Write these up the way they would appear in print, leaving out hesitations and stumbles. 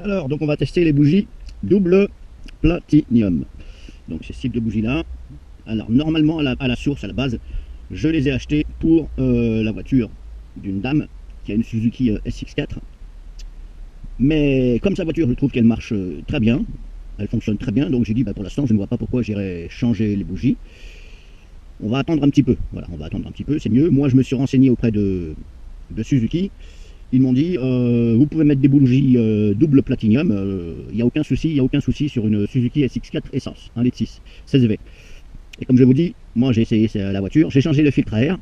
Alors, donc on va tester les bougies double platinium. Donc ces types de bougies là. Alors normalement à la source, à la base, je les ai achetées pour la voiture d'une dame qui a une Suzuki SX4. Mais comme sa voiture, je trouve qu'elle marche très bien, elle fonctionne très bien, donc j'ai dit pour l'instant je ne vois pas pourquoi j'irais changer les bougies. On va attendre un petit peu, voilà, on va attendre un petit peu, c'est mieux. Moi je me suis renseigné auprès de Suzuki. Ils m'ont dit, vous pouvez mettre des bougies double platinium, il n'y a aucun souci sur une Suzuki SX4 essence, 1,6 litre 16V. Et comme je vous dis, moi j'ai essayé la voiture, j'ai changé le filtre à air.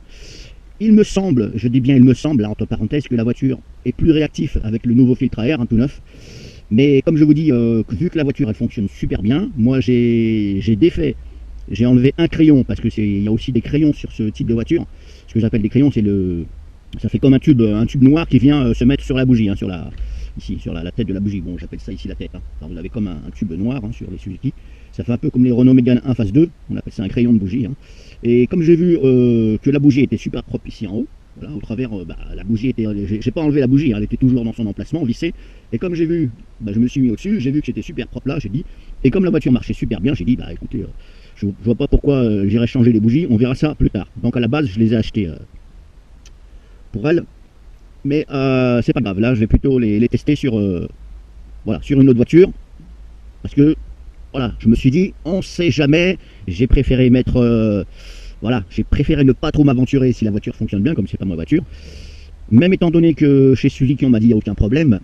Il me semble, je dis bien il me semble, là, entre parenthèses, que la voiture est plus réactive avec le nouveau filtre à air, tout neuf. Mais comme je vous dis, vu que la voiture elle fonctionne super bien, moi j'ai défait, j'ai enlevé un crayon, parce que il y a aussi des crayons sur ce type de voiture. Ce que j'appelle des crayons, c'est ça fait comme un tube noir qui vient se mettre sur la bougie, hein, ici sur la tête de la bougie. Bon, j'appelle ça ici la tête. Hein. Alors, vous avez comme un tube noir hein, sur les Suzuki. Ça fait un peu comme les Renault Mégane 1 phase 2. On appelle ça un crayon de bougie. Hein. Et comme j'ai vu que la bougie était super propre ici en haut, voilà, au travers, la bougie était, j'ai pas enlevé la bougie, hein, elle était toujours dans son emplacement, vissée. Et comme j'ai vu, je me suis mis au-dessus, j'ai vu que c'était super propre là, j'ai dit. Et comme la voiture marchait super bien, j'ai dit, écoutez, je vois pas pourquoi j'irais changer les bougies, on verra ça plus tard. Donc à la base, je les ai achetées pour elle. Mais c'est pas grave, là je vais plutôt les tester sur, voilà, sur une autre voiture. Parce que voilà, je me suis dit, on sait jamais, j'ai préféré mettre, voilà, j'ai préféré ne pas trop m'aventurer si la voiture fonctionne bien, comme c'est pas ma voiture. Même étant donné que chez Suzuki on m'a dit il n'y a aucun problème,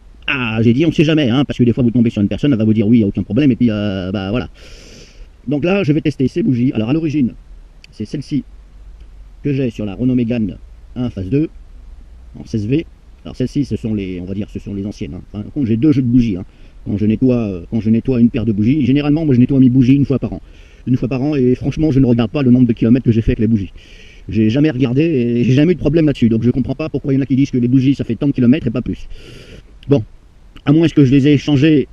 j'ai dit on sait jamais, hein, parce que des fois vous tombez sur une personne, elle va vous dire oui, il n'y a aucun problème, et puis voilà. Donc là, je vais tester ces bougies. Alors à l'origine, c'est celle-ci que j'ai sur la Renault Mégane 1 phase 2, en 16V. Alors celles-ci, ce sont les anciennes. Hein. Enfin, j'ai deux jeux de bougies. Hein. Quand je nettoie une paire de bougies, généralement, moi je nettoie mes bougies une fois par an. Une fois par an, et franchement, je ne regarde pas le nombre de kilomètres que j'ai fait avec les bougies. J'ai jamais regardé et j'ai jamais eu de problème là-dessus. Donc je comprends pas pourquoi il y en a qui disent que les bougies, ça fait tant de kilomètres et pas plus. Bon, à moins que je les ai changées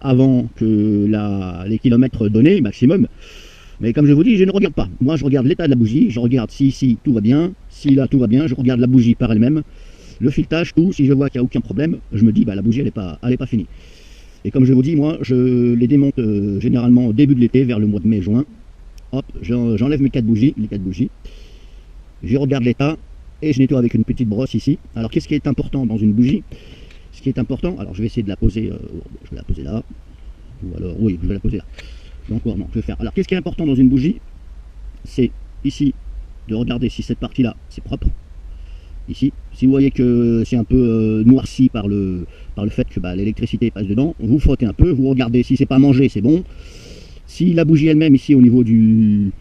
avant que les kilomètres donnés, maximum. Mais comme je vous dis, je ne regarde pas. Moi, je regarde l'état de la bougie, je regarde si ici tout va bien, si là tout va bien, je regarde la bougie par elle-même, le filetage, tout. Si je vois qu'il n'y a aucun problème, je me dis, la bougie, elle n'est pas finie. Et comme je vous dis, moi, je les démonte généralement au début de l'été, vers le mois de mai-juin. Hop, j'enlève mes 4 bougies, les 4 bougies. Je regarde l'état et je nettoie avec une petite brosse ici. Alors, qu'est-ce qui est important dans une bougie? Ce qui est important, alors je vais essayer de la poser, je vais la poser là. Ou alors, oui, je vais la poser là. Donc, non, je vais faire. Alors, qu'est-ce qui est important dans une bougie? C'est ici de regarder si cette partie-là, c'est propre. Ici, si vous voyez que c'est un peu noirci par le fait que l'électricité passe dedans, vous frottez un peu, vous regardez si c'est pas mangé, c'est bon. Si la bougie elle-même, ici au niveau de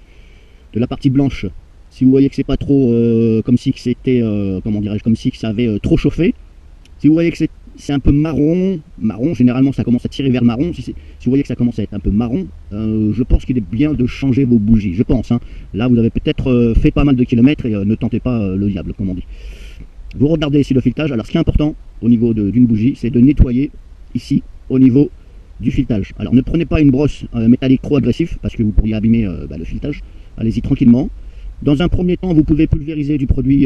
la partie blanche, si vous voyez que c'est pas trop comme si c'était, comment dirais-je, comme si ça avait trop chauffé, si vous voyez que c'est un peu marron, généralement ça commence à tirer vers le marron, si vous voyez que ça commence à être un peu marron, je pense qu'il est bien de changer vos bougies, je pense. Hein. Là vous avez peut-être fait pas mal de kilomètres et ne tentez pas le diable, comme on dit. Vous regardez ici le filetage. Alors ce qui est important au niveau d'une bougie, c'est de nettoyer ici au niveau du filetage. Alors ne prenez pas une brosse métallique trop agressive parce que vous pourriez abîmer le filetage. Allez-y tranquillement. Dans un premier temps, vous pouvez pulvériser du produit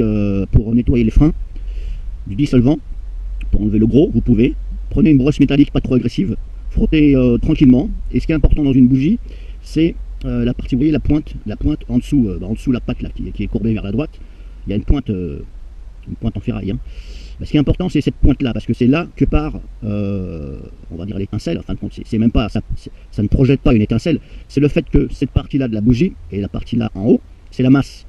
pour nettoyer les freins, du dissolvant, pour enlever le gros, vous pouvez. Prenez une brosse métallique pas trop agressive, frottez tranquillement. Et ce qui est important dans une bougie, c'est la partie, vous voyez la pointe en dessous la patte là, qui est courbée vers la droite. Il y a une pointe en ferraille. Hein. Ce qui est important, c'est cette pointe là, parce que c'est là que part, on va dire l'étincelle. En fin de compte, c'est même pas, ça ne projette pas une étincelle. C'est le fait que cette partie là de la bougie et la partie là en haut, c'est la masse.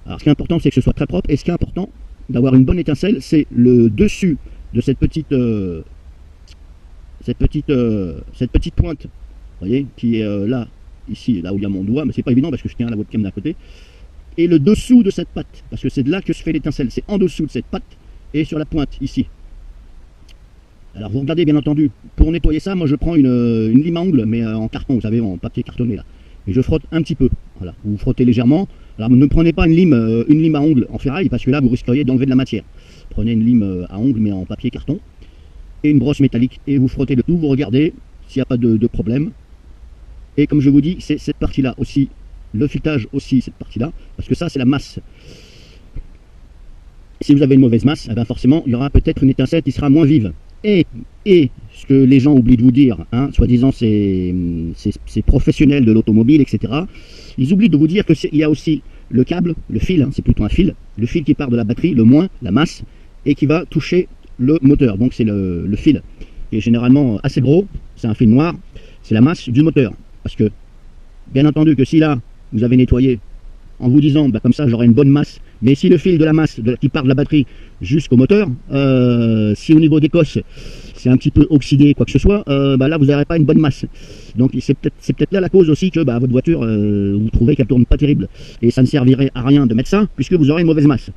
Alors ce qui est important, c'est que ce soit très propre. Et ce qui est important d'avoir une bonne étincelle, c'est le dessus de cette petite pointe, vous voyez, qui est là, ici, là où il y a mon doigt, mais c'est pas évident parce que je tiens la webcam d'un côté. Et le dessous de cette patte, parce que c'est de là que se fait l'étincelle, c'est en dessous de cette patte et sur la pointe ici. Alors vous regardez bien entendu, pour nettoyer ça, moi je prends une lime à ongles, mais en carton, vous savez, en papier cartonné là. Et je frotte un petit peu, voilà, vous frottez légèrement. Alors ne prenez pas une lime à ongles en ferraille, parce que là vous risqueriez d'enlever de la matière. Prenez une lime à ongles, mais en papier carton, et une brosse métallique, et vous frottez le tout, vous regardez s'il n'y a pas de problème. Et comme je vous dis, c'est cette partie-là aussi, le filetage aussi, cette partie-là, parce que ça c'est la masse. Si vous avez une mauvaise masse, eh bien forcément il y aura peut-être une étincelle qui sera moins vive. Et, et ce que les gens oublient de vous dire, hein, soi-disant ces professionnels de l'automobile, etc., ils oublient de vous dire qu'il y a aussi le câble, le fil, hein, c'est plutôt un fil, le fil qui part de la batterie, le moins, la masse, et qui va toucher le moteur. Donc c'est le fil qui est généralement assez gros, c'est un fil noir, c'est la masse du moteur. Parce que, bien entendu que si là, vous avez nettoyé en vous disant, bah, comme ça j'aurai une bonne masse, mais si le fil de la masse qui part de la batterie jusqu'au moteur, si au niveau des cosses c'est un petit peu oxydé, quoi que ce soit, bah, là vous n'aurez pas une bonne masse. Donc c'est peut-être là la cause aussi que bah, votre voiture, vous trouvez qu'elle tourne pas terrible. Et ça ne servirait à rien de mettre ça, puisque vous aurez une mauvaise masse.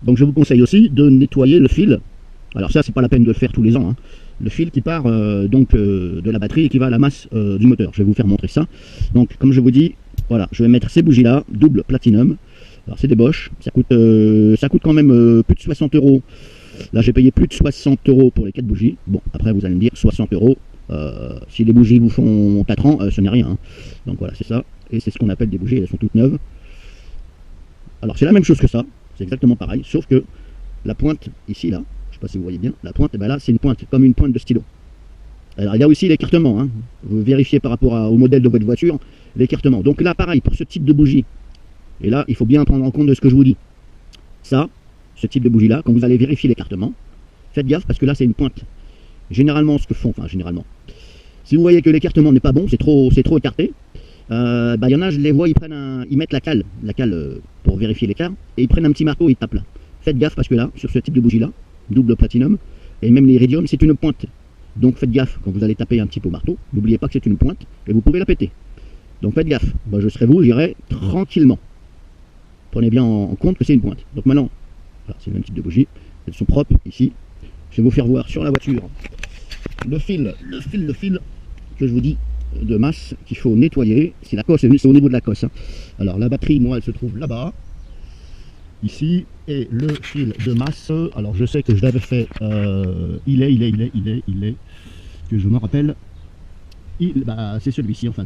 Donc je vous conseille aussi de nettoyer le fil. Alors ça, c'est pas la peine de le faire tous les ans, hein. Le fil qui part de la batterie et qui va à la masse du moteur. Je vais vous faire montrer ça. Donc comme je vous dis, voilà, je vais mettre ces bougies là, double platinum. Alors c'est des Bosch, ça coûte quand même plus de 60 euros. Là j'ai payé plus de 60 euros pour les 4 bougies. Bon, après vous allez me dire 60 euros, si les bougies vous font 4 ans, ce n'est rien, hein. Donc voilà, c'est ça. Et c'est ce qu'on appelle des bougies, elles sont toutes neuves. Alors c'est la même chose que ça, c'est exactement pareil, sauf que la pointe ici là, je sais pas si vous voyez bien, la pointe, et ben là c'est une pointe, comme une pointe de stylo. Alors il y a aussi l'écartement, hein. Vous vérifiez par rapport au modèle de votre voiture, l'écartement. Donc là pareil, pour ce type de bougie, et là il faut bien prendre en compte de ce que je vous dis. Ça, ce type de bougie là, quand vous allez vérifier l'écartement, faites gaffe parce que là c'est une pointe. Généralement ce que font, enfin généralement, si vous voyez que l'écartement n'est pas bon, c'est trop écarté, bah, y en a, je les vois, ils mettent la cale pour vérifier l'écart, et ils prennent un petit marteau et ils tapent là. Faites gaffe parce que là, sur ce type de bougie là, double platinum, et même l'iridium, c'est une pointe. Donc faites gaffe quand vous allez taper un petit peu au marteau, n'oubliez pas que c'est une pointe, et vous pouvez la péter. Donc faites gaffe, moi je serai vous, j'irai tranquillement. Prenez bien en compte que c'est une pointe. Donc maintenant, voilà, c'est le même type de bougie, elles sont propres ici. Je vais vous faire voir sur la voiture le fil que je vous dis de masse qu'il faut nettoyer. C'est la cosse, c'est au niveau de la cosse, hein. Alors la batterie, moi, elle se trouve là-bas, ici, et le fil de masse. Alors je sais que je l'avais fait, il est, que je me rappelle, bah, c'est celui-ci, enfin,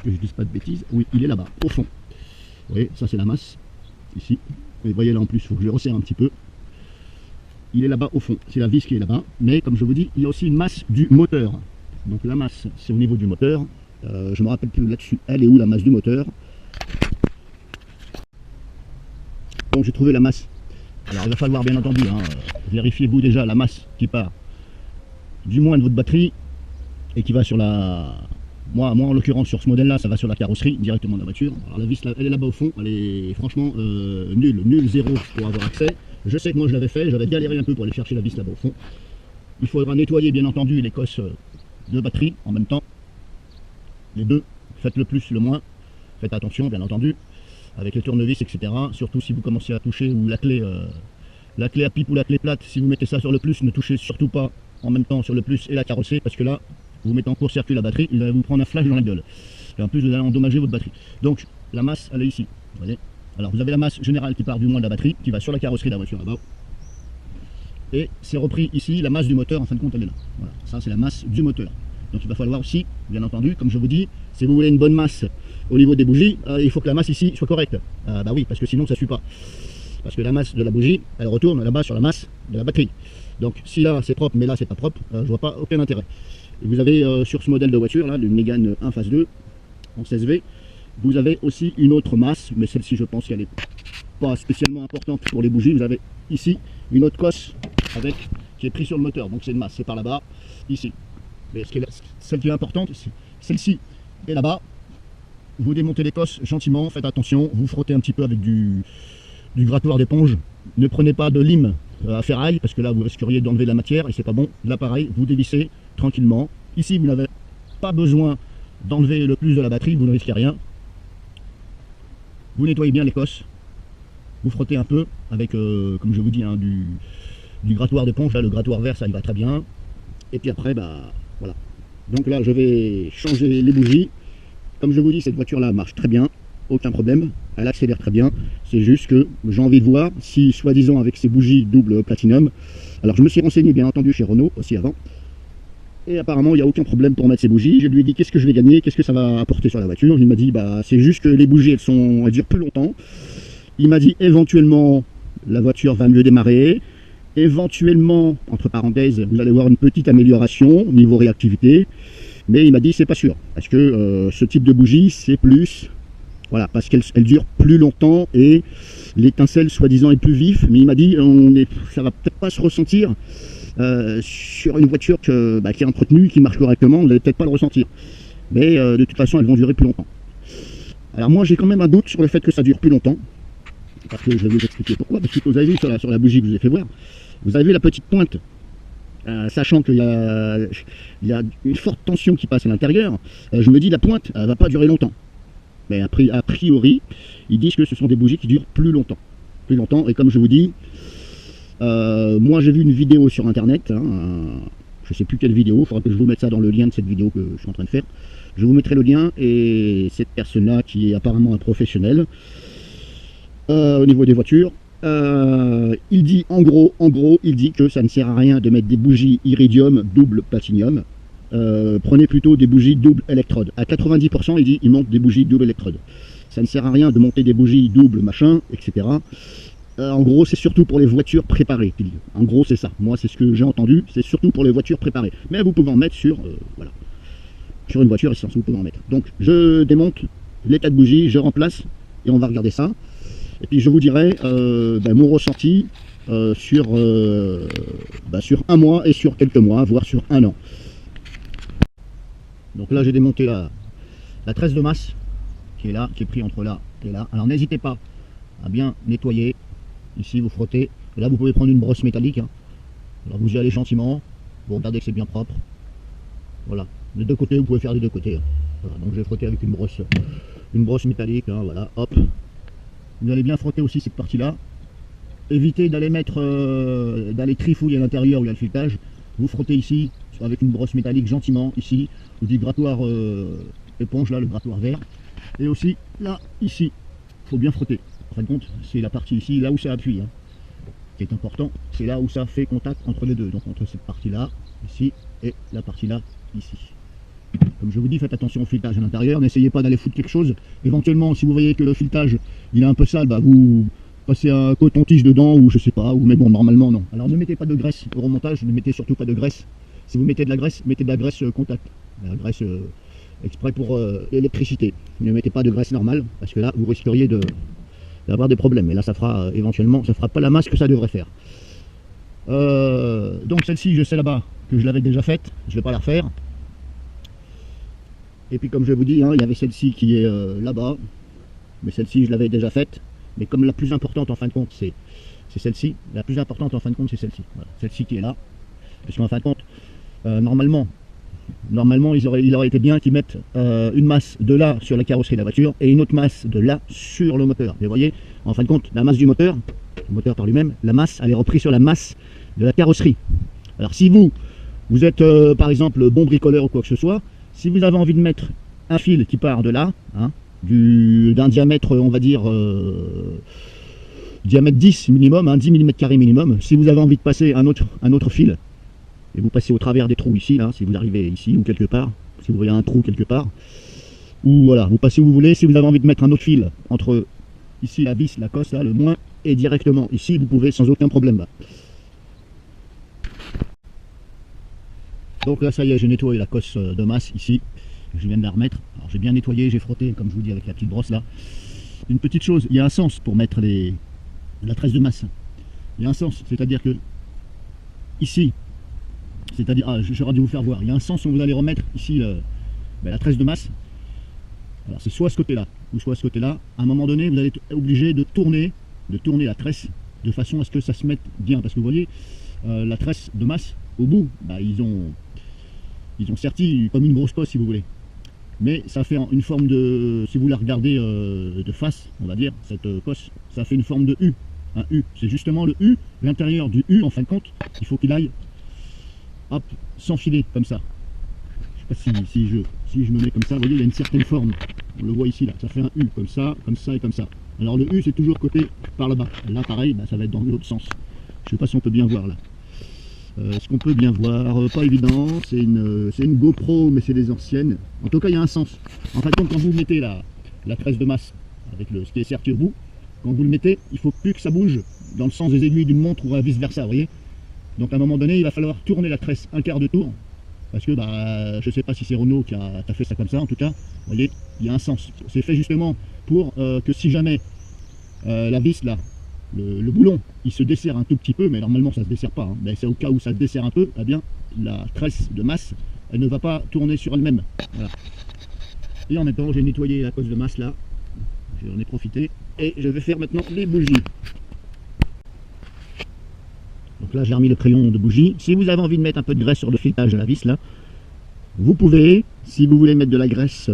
que je dise pas de bêtises. Oui, il est là-bas, au fond. Vous voyez, ça c'est la masse, ici. Et vous voyez là en plus, il faut que je le resserre un petit peu. Il est là-bas au fond, c'est la vis qui est là-bas. Mais comme je vous dis, il y a aussi une masse du moteur. Donc la masse, c'est au niveau du moteur. Je me rappelle plus là-dessus, elle est où la masse du moteur? Donc j'ai trouvé la masse. Alors il va falloir bien entendu, hein, vérifiez-vous déjà la masse qui part du moins de votre batterie et qui va sur la... Moi en l'occurrence sur ce modèle-là, ça va sur la carrosserie directement de la voiture. Alors la vis, elle est là-bas au fond, elle est franchement nulle, zéro pour avoir accès. Je sais que moi je l'avais fait, j'avais galéré un peu pour aller chercher la vis là-bas au fond. Il faudra nettoyer bien entendu les cosses de batterie en même temps. Les deux, faites le plus, le moins. Faites attention bien entendu avec les tournevis, etc. Surtout si vous commencez à toucher ou la clé à pipe ou la clé plate, si vous mettez ça sur le plus, ne touchez surtout pas en même temps sur le plus et la carrosserie, parce que là, vous mettez en court-circuit la batterie, il va vous prendre un flash dans la gueule. Et en plus, vous allez endommager votre batterie. Donc, la masse, elle est ici. Vous voyez. Alors, vous avez la masse générale qui part du moins de la batterie, qui va sur la carrosserie de la voiture là-bas. Et c'est repris ici, la masse du moteur, en fin de compte, elle est là. Voilà, ça c'est la masse du moteur. Donc il va falloir aussi, bien entendu, comme je vous dis, si vous voulez une bonne masse au niveau des bougies, il faut que la masse ici soit correcte. Bah oui, parce que sinon ça ne suit pas. Parce que la masse de la bougie, elle retourne là-bas sur la masse de la batterie. Donc si là c'est propre, mais là c'est pas propre, je vois pas aucun intérêt. Et vous avez sur ce modèle de voiture, là, le Mégane 1 phase 2, en 16V, vous avez aussi une autre masse, mais celle-ci je pense qu'elle n'est pas spécialement importante pour les bougies. Vous avez ici une autre cosse avec, qui est prise sur le moteur, donc c'est une masse, c'est par là-bas, ici. Mais celle qui est importante, c'est celle-ci et là-bas. Vous démontez les cosses gentiment, faites attention, vous frottez un petit peu avec du grattoir d'éponge. Ne prenez pas de lime à ferraille, parce que là vous risqueriez d'enlever la matière et c'est pas bon. Là pareil, vous dévissez tranquillement. Ici vous n'avez pas besoin d'enlever le plus de la batterie, vous ne risquez rien. Vous nettoyez bien les cosses, vous frottez un peu avec, comme je vous dis, hein, du grattoir d'éponge. Là le grattoir vert ça y va très bien. Et puis après, bah voilà. Donc là je vais changer les bougies. Comme je vous dis, cette voiture là marche très bien, aucun problème, elle accélère très bien. C'est juste que j'ai envie de voir si, soi-disant, avec ces bougies double platinum, alors je me suis renseigné bien entendu chez Renault aussi avant, et apparemment il n'y a aucun problème pour mettre ces bougies. Je lui ai dit qu'est-ce que je vais gagner, qu'est-ce que ça va apporter sur la voiture. Il m'a dit bah c'est juste que les bougies elles durent plus longtemps. Il m'a dit éventuellement la voiture va mieux démarrer, éventuellement, entre parenthèses, vous allez voir une petite amélioration au niveau réactivité. Mais il m'a dit c'est pas sûr. Parce que ce type de bougie, c'est plus... Voilà, parce qu'elle dure plus longtemps et l'étincelle soi-disant est plus vif. Mais il m'a dit ça va peut-être pas se ressentir sur une voiture qui est entretenue, qui marche correctement. Vous n'allez peut-être pas le ressentir. Mais de toute façon, elles vont durer plus longtemps. Alors moi, j'ai quand même un doute sur le fait que ça dure plus longtemps. Parce que je vais vous expliquer pourquoi. Parce que vous avez vu sur la bougie que je vous ai fait voir, vous avez la petite pointe. Sachant qu'il y a une forte tension qui passe à l'intérieur, je me dis la pointe, elle va pas durer longtemps. Mais a priori, ils disent que ce sont des bougies qui durent plus longtemps. Plus longtemps, et comme je vous dis, moi j'ai vu une vidéo sur internet, je sais plus quelle vidéo, il faudra que je vous mette ça dans le lien de cette vidéo que je suis en train de faire. Je vous mettrai le lien, et cette personne-là, qui est apparemment un professionnel, au niveau des voitures, il dit en gros, il dit que ça ne sert à rien de mettre des bougies iridium double platinium. Prenez plutôt des bougies double électrode. À 90%, il dit il monte des bougies double électrode. Ça ne sert à rien de monter des bougies double machin, etc. En gros, c'est surtout pour les voitures préparées. En gros, c'est ça. Moi, c'est ce que j'ai entendu. C'est surtout pour les voitures préparées. Mais vous pouvez en mettre sur, voilà, sur une voiture essence. Vous pouvez en mettre. Donc, je démonte les 4 bougies, je remplace et on va regarder ça. Et puis, je vous dirai mon ressenti sur un mois et sur quelques mois, voire sur un an. Donc là, j'ai démonté la tresse de masse qui est là, qui est pris entre là et là. Alors n'hésitez pas à bien nettoyer. Ici, vous frottez. Et là, vous pouvez prendre une brosse métallique. Alors vous y allez gentiment. Vous regardez que c'est bien propre. Voilà. Les deux côtés, vous pouvez faire des deux côtés. Voilà. Donc je vais frotter avec une brosse métallique. Voilà. Hop. Vous allez bien frotter aussi cette partie-là. Évitez d'aller d'aller trifouiller à l'intérieur où il y a le filetage. Vous frottez ici avec une brosse métallique gentiment, ici, je vous dis grattoir éponge, là, le grattoir vert. Et aussi, là, ici, il faut bien frotter. En fin de compte, c'est la partie ici, là où ça appuie. Qui est important, c'est là où ça fait contact entre les deux. Donc entre cette partie-là, ici, et la partie-là, ici. Comme je vous dis, faites attention au filetage à l'intérieur, n'essayez pas d'aller foutre quelque chose. Éventuellement, si vous voyez que le filetage, il est un peu sale, vous passez un coton-tige dedans, ou je sais pas, mais bon, normalement, non. Alors ne mettez pas de graisse au remontage, ne mettez surtout pas de graisse. Si vous mettez de la graisse contact, la graisse exprès pour l'électricité. Ne mettez pas de graisse normale, parce que là, vous risqueriez d'avoir des problèmes. Et là, ça fera éventuellement, ça fera pas la masse que ça devrait faire. Donc celle-ci, je sais là-bas que je l'avais déjà faite, je ne vais pas la refaire. Et puis comme je vous dis, il y avait celle-ci qui est là-bas, mais celle-ci, je l'avais déjà faite. Mais comme la plus importante en fin de compte, c'est celle-ci. La plus importante en fin de compte, c'est celle-ci. Voilà. Celle-ci qui est là. Parce qu'en fin de compte, normalement, il aurait été bien qu'ils mettent une masse de là sur la carrosserie de la voiture et une autre masse de là sur le moteur. Vous voyez, en fin de compte, la masse du moteur, le moteur par lui-même, la masse, elle est reprise sur la masse de la carrosserie. Alors si vous êtes par exemple bon bricoleur ou quoi que ce soit, si vous avez envie de mettre un fil qui part de là, d'un diamètre, on va dire, diamètre 10 minimum, 10 mm minimum, si vous avez envie de passer un autre fil, et vous passez au travers des trous ici, là, si vous arrivez ici ou quelque part, si vous voyez un trou quelque part, ou voilà, vous passez où vous voulez. Si vous avez envie de mettre un autre fil entre ici la vis, la cosse, là, le moins, et directement ici, vous pouvez sans aucun problème. Là. Donc là, ça y est, j'ai nettoyé la cosse de masse ici, je viens de la remettre. Alors j'ai bien nettoyé, j'ai frotté, comme je vous dis, avec la petite brosse là. Une petite chose, il y a un sens pour mettre la tresse de masse. Il y a un sens, c'est-à-dire que ici, c'est-à-dire, j'aurais dû vous faire voir, il y a un sens où vous allez remettre ici la tresse de masse. Alors c'est soit ce côté-là, ou soit ce côté-là. À un moment donné, vous allez être obligé de tourner la tresse de façon à ce que ça se mette bien. Parce que vous voyez, la tresse de masse, au bout, ils ont serti comme une grosse cosse si vous voulez. Mais ça fait une forme de, si vous la regardez de face, on va dire, cette cosse, ça fait une forme de U. Un U, c'est justement le U, l'intérieur du U en fin de compte, il faut qu'il aille hop, s'enfiler comme ça. Je sais pas si je me mets comme ça, vous voyez, il y a une certaine forme. On le voit ici, là, ça fait un U, comme ça et comme ça. Alors le U, c'est toujours côté par là-bas. Là, pareil, ça va être dans l'autre sens. Je sais pas si on peut bien voir là. Ce qu'on peut bien voir, pas évident, c'est une GoPro, mais c'est des anciennes. En tout cas, il y a un sens. En fait, quand vous mettez la tresse de masse avec ce qui est serti au bout, quand vous le mettez, il faut plus que ça bouge dans le sens des aiguilles d'une montre ou vice versa, vous voyez. Donc à un moment donné, il va falloir tourner la tresse un quart de tour. Parce que bah, je ne sais pas si c'est Renault qui a fait ça comme ça, en tout cas, vous voyez, il y a un sens. C'est fait justement pour que si jamais la vis là, le boulon, il se desserre un tout petit peu, mais normalement ça ne se desserre pas, hein, mais c'est au cas où ça se desserre un peu, eh bien la tresse de masse, elle ne va pas tourner sur elle-même. Voilà. Et en même temps, j'ai nettoyé la cause de masse là, j'en ai profité, et je vais faire maintenant les bougies. Donc là j'ai remis le crayon de bougie. Si vous avez envie de mettre un peu de graisse sur le filetage de la vis là, vous pouvez, si vous voulez mettre de la graisse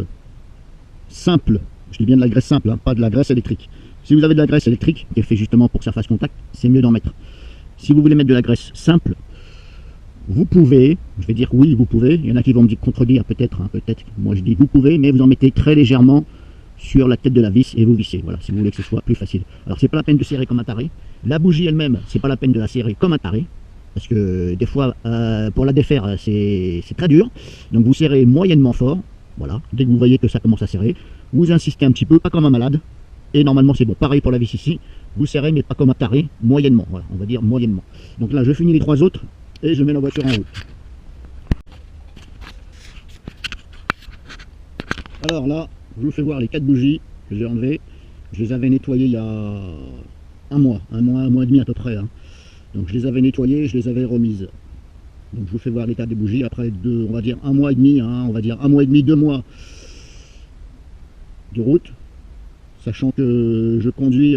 simple, je dis bien de la graisse simple, hein, pas de la graisse électrique. Si vous avez de la graisse électrique, qui est fait justement pour que ça fasse contact, c'est mieux d'en mettre. Si vous voulez mettre de la graisse simple, vous pouvez, je vais dire oui, vous pouvez, il y en a qui vont me contredire peut-être, hein, peut-être, moi je dis vous pouvez, mais vous en mettez très légèrement sur la tête de la vis et vous vissez, voilà, si vous voulez que ce soit plus facile. Alors c'est pas la peine de serrer comme un taré, la bougie elle-même, c'est pas la peine de la serrer comme un taré, parce que des fois, pour la défaire, c'est très dur, donc vous serrez moyennement fort, voilà, dès que vous voyez que ça commence à serrer, vous insistez un petit peu, pas comme un malade, et normalement c'est bon. Pareil pour la vis ici, vous serrez mais pas comme un taré, moyennement, voilà, on va dire moyennement. Donc là je finis les trois autres, et je mets la voiture en route. Alors là, je vous fais voir les 4 bougies que j'ai enlevées. Je les avais nettoyées il y a un mois et demi à peu près. Hein. Donc je les avais nettoyées, je les avais remises. Donc je vous fais voir l'état des bougies après on va dire un mois et demi, hein, on va dire un mois et demi, 2 mois de route. Sachant que je conduis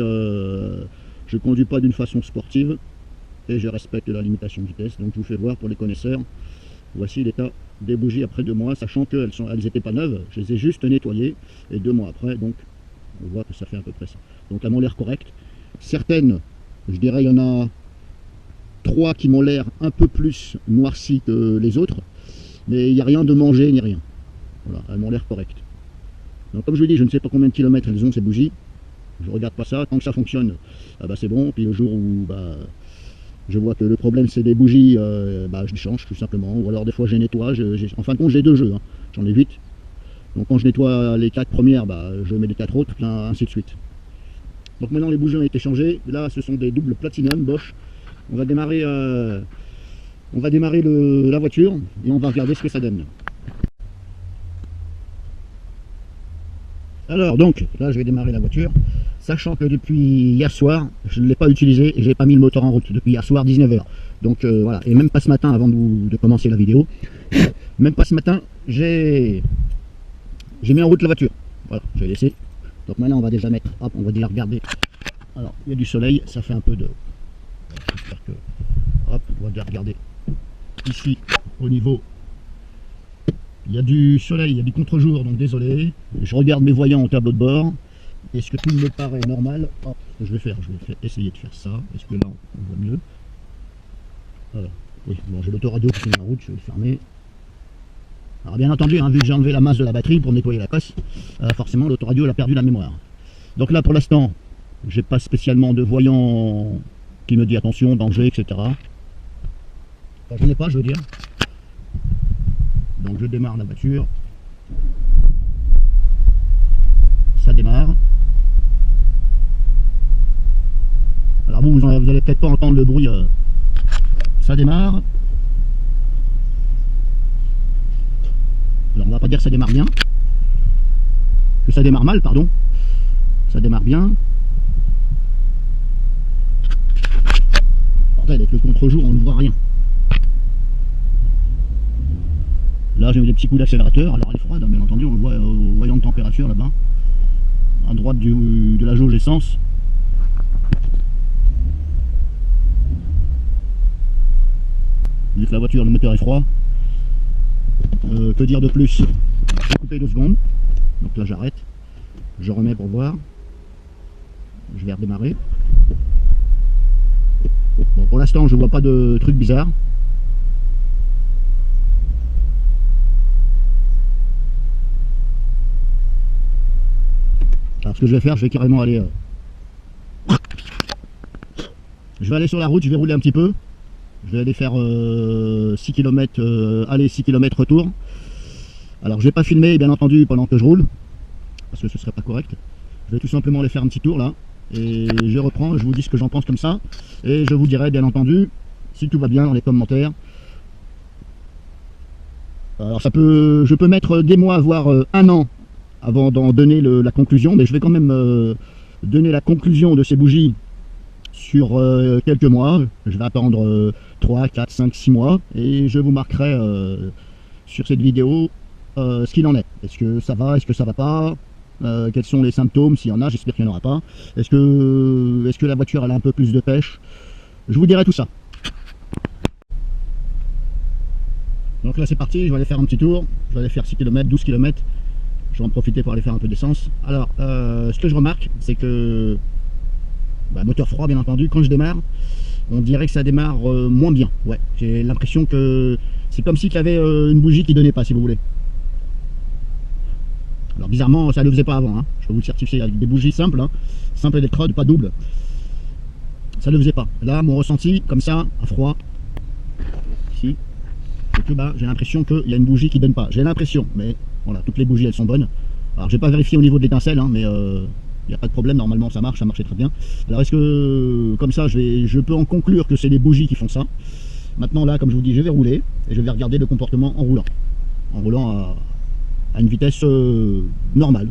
pas d'une façon sportive et je respecte la limitation de vitesse. Donc je vous fais voir pour les connaisseurs. Voici l'état des bougies après 2 mois, sachant qu'elles n'étaient pas neuves, je les ai juste nettoyées, et 2 mois après, donc on voit que ça fait à peu près ça. Donc elles m'ont l'air correctes. Certaines, je dirais, il y en a 3 qui m'ont l'air un peu plus noircies que les autres, mais il n'y a rien de mangé ni rien. Voilà, elles m'ont l'air correctes. Donc comme je vous dis, je ne sais pas combien de kilomètres elles ont ces bougies, je regarde pas ça, tant que ça fonctionne, ah bah c'est bon, puis le jour où je vois que le problème c'est des bougies, je les change tout simplement, ou alors des fois je les nettoie, en fin de compte j'ai 2 jeux, hein. J'en ai 8, donc quand je nettoie les 4 premières, je mets les 4 autres, ainsi de suite. Donc maintenant les bougies ont été changées, là ce sont des doubles Platinum Bosch, on va démarrer la voiture, et on va regarder ce que ça donne. Alors donc, là je vais démarrer la voiture, sachant que depuis hier soir, je ne l'ai pas utilisé et j'ai pas mis le moteur en route depuis hier soir 19 h. Donc voilà, et même pas ce matin avant de commencer la vidéo, même pas ce matin, j'ai mis en route la voiture. Voilà, je vais laisser. Donc maintenant on va déjà mettre, hop, on va déjà regarder. Alors, il y a du soleil, ça fait un peu de... J'espère que... Hop, on va déjà regarder ici, au niveau... Il y a du soleil, il y a du contre-jour, donc désolé. Je regarde mes voyants au tableau de bord. Est-ce que tout me paraît normal? Oh, je vais essayer de faire ça. Est-ce que là, on voit mieux? Alors, oui, bon, j'ai l'autoradio qui est en route, je vais le fermer. Alors bien entendu, hein, vu que j'ai enlevé la masse de la batterie pour nettoyer la cosse, forcément l'autoradio a perdu la mémoire. Donc là, pour l'instant, j'ai pas spécialement de voyant qui me dit attention, danger, etc. Enfin, j'en ai pas, je veux dire. Donc je démarre la voiture, ça démarre. Alors vous allez peut-être pas entendre le bruit, ça démarre. Alors on va pas dire que ça démarre bien, que ça démarre mal, pardon. Ça démarre bien. Bordel, avec le contre-jour on ne voit rien. Là j'ai mis des petits coups d'accélérateur, alors elle est froide, bien entendu, on le voit au voyant de température là-bas, à droite de la jauge essence. Vu que la voiture, le moteur est froid, que dire de plus? Je vais couper 2 secondes, donc là j'arrête, je remets pour voir, je vais redémarrer. Bon, pour l'instant je vois pas de trucs bizarres. Alors ce que je vais faire, je vais carrément aller... Je vais aller sur la route, je vais rouler un petit peu. Je vais aller faire 6 km aller, 6 km retour. Alors je vais pas filmer bien entendu pendant que je roule, parce que ce serait pas correct. Je vais tout simplement aller faire un petit tour là. Et je reprends, je vous dis ce que j'en pense comme ça. Et je vous dirai bien entendu si tout va bien dans les commentaires. Alors je peux mettre des mois, voire un an avant d'en donner la conclusion, mais je vais quand même donner la conclusion de ces bougies sur quelques mois. Je vais attendre 3, 4, 5, 6 mois et je vous marquerai sur cette vidéo ce qu'il en est. Est-ce que ça va, est-ce que ça va pas, quels sont les symptômes, s'il y en a, j'espère qu'il n'y en aura pas. Est-ce que la voiture elle a un peu plus de pêche? Je vous dirai tout ça. Donc là c'est parti, je vais aller faire un petit tour, je vais aller faire 6 km, 12 km, je vais en profiter pour aller faire un peu d'essence. Alors, ce que je remarque, c'est que, moteur froid bien entendu, quand je démarre, on dirait que ça démarre moins bien. Ouais, j'ai l'impression que c'est comme si tu avais une bougie qui donnait pas, si vous voulez. Alors bizarrement, ça ne le faisait pas avant, hein. Je peux vous le certifier, avec des bougies simples, hein, simples électrodes, pas double. Ça ne le faisait pas. Là, mon ressenti, comme ça, à froid, ici, c'est que j'ai l'impression qu'il y a une bougie qui donne pas. J'ai l'impression, mais voilà, toutes les bougies elles sont bonnes. Alors j'ai pas vérifié au niveau de l'étincelle, hein, mais il n'y a pas de problème, normalement ça marche, ça marchait très bien. Alors est-ce que, comme ça, je peux en conclure que c'est les bougies qui font ça. Maintenant là, comme je vous dis, je vais rouler, et je vais regarder le comportement en roulant. En roulant à une vitesse normale.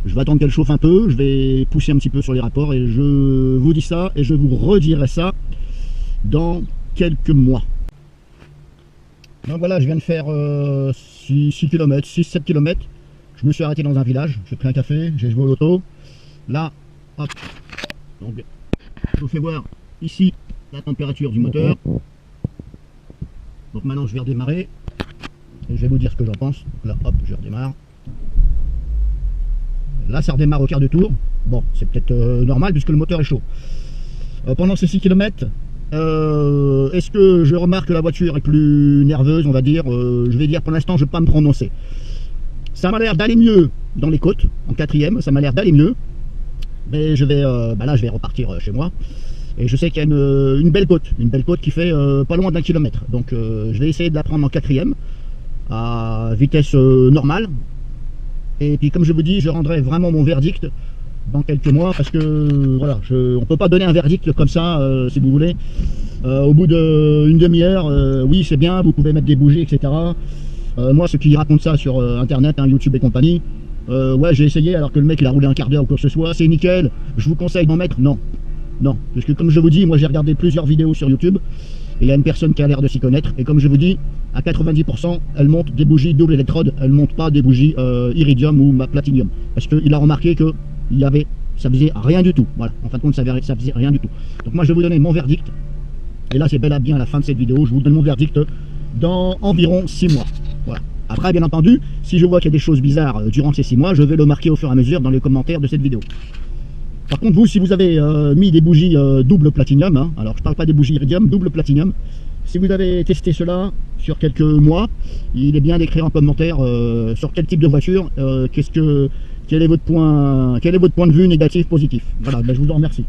Je vais attendre qu'elle chauffe un peu, je vais pousser un petit peu sur les rapports, et je vous dis ça, et je vous redirai ça dans quelques mois. Donc voilà, je viens de faire 6 km, 6-7 km. Je me suis arrêté dans un village, j'ai pris un café, j'ai joué au loto. Là, hop, donc je vous fais voir ici la température du moteur. Donc maintenant je vais redémarrer et je vais vous dire ce que j'en pense. Donc là, hop, je redémarre. Là, ça redémarre au quart de tour. Bon, c'est peut-être normal puisque le moteur est chaud. Pendant ces 6 km, est-ce que je remarque que la voiture est plus nerveuse, on va dire, je vais dire pour l'instant je ne vais pas me prononcer. Ça m'a l'air d'aller mieux dans les côtes, en quatrième, ça m'a l'air d'aller mieux. Mais je vais, là je vais repartir chez moi. Et je sais qu'il y a une belle côte qui fait pas loin d'1 kilomètre. Donc je vais essayer de la prendre en quatrième, à vitesse normale. Et puis comme je vous dis, je rendrai vraiment mon verdict dans quelques mois, parce que voilà, on peut pas donner un verdict comme ça, si vous voulez, au bout d'une demi-heure. Oui, c'est bien, vous pouvez mettre des bougies, etc. Moi, ceux qui racontent ça sur internet, hein, YouTube et compagnie, ouais, j'ai essayé alors que le mec il a roulé un quart d'heure ou quoi que ce soit, c'est nickel, je vous conseille d'en mettre. Non, non, parce que comme je vous dis, moi j'ai regardé plusieurs vidéos sur YouTube, et il y a une personne qui a l'air de s'y connaître, et comme je vous dis, à 90%, elle monte des bougies double électrode, elle monte pas des bougies iridium ou platinium, parce qu'il a remarqué que ça faisait rien du tout. Voilà, en fin de compte, ça faisait rien du tout. Donc moi, je vais vous donner mon verdict. Et là, c'est bel et bien à la fin de cette vidéo. Je vous donne mon verdict dans environ 6 mois. Voilà. Après, bien entendu, si je vois qu'il y a des choses bizarres durant ces 6 mois, je vais le marquer au fur et à mesure dans les commentaires de cette vidéo. Par contre, vous, si vous avez mis des bougies double platinium, hein, alors je parle pas des bougies iridium, double platinium, si vous avez testé cela sur quelques mois, il est bien d'écrire en commentaire sur quel type de voiture, quel est votre point de vue négatif, positif. Voilà, je vous en remercie.